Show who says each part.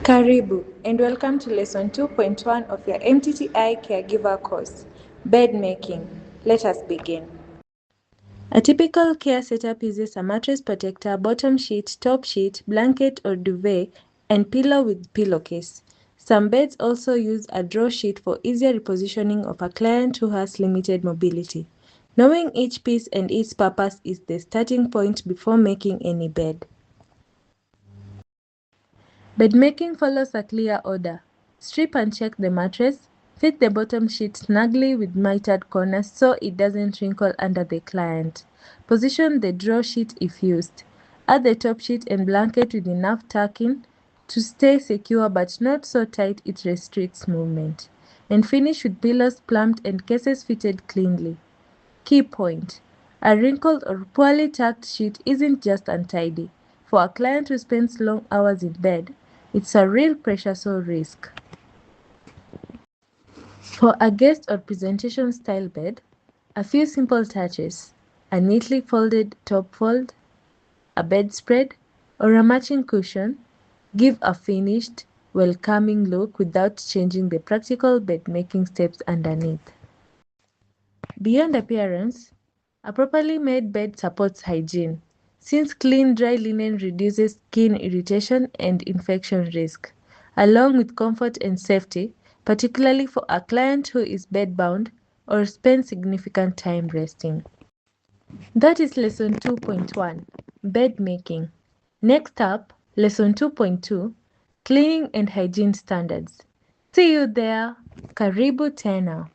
Speaker 1: Karibu and welcome to lesson 2.1 of your MTTI caregiver course, bed making. Let us begin. A typical care setup uses a mattress protector, bottom sheet, top sheet, blanket or duvet, and pillow with pillowcase. Some beds also use a draw sheet for easier repositioning of a client who has limited mobility. Knowing each piece and its purpose is the starting point before making any bed. Bed making follows a clear order. Strip and check the mattress. Fit the bottom sheet snugly with mitered corners so it doesn't wrinkle under the client. Position the draw sheet if used. Add the top sheet and blanket with enough tucking to stay secure but not so tight it restricts movement. And finish with pillows plumped and cases fitted cleanly. Key point: a wrinkled or poorly tucked sheet isn't just untidy. For a client who spends long hours in bed, it's a real pressure sore risk. For a guest or presentation style bed, a few simple touches: a neatly folded top fold, a bedspread, or a matching cushion give a finished, welcoming look without changing the practical bed making steps underneath. Beyond appearance, a properly made bed supports hygiene, since clean dry linen reduces skin irritation and infection risk, along with comfort and safety, particularly for a client who is bedbound or spends significant time resting. That is lesson 2.1, bed making. Next up, lesson 2.2, cleaning and hygiene standards. See you there. Karibu tena.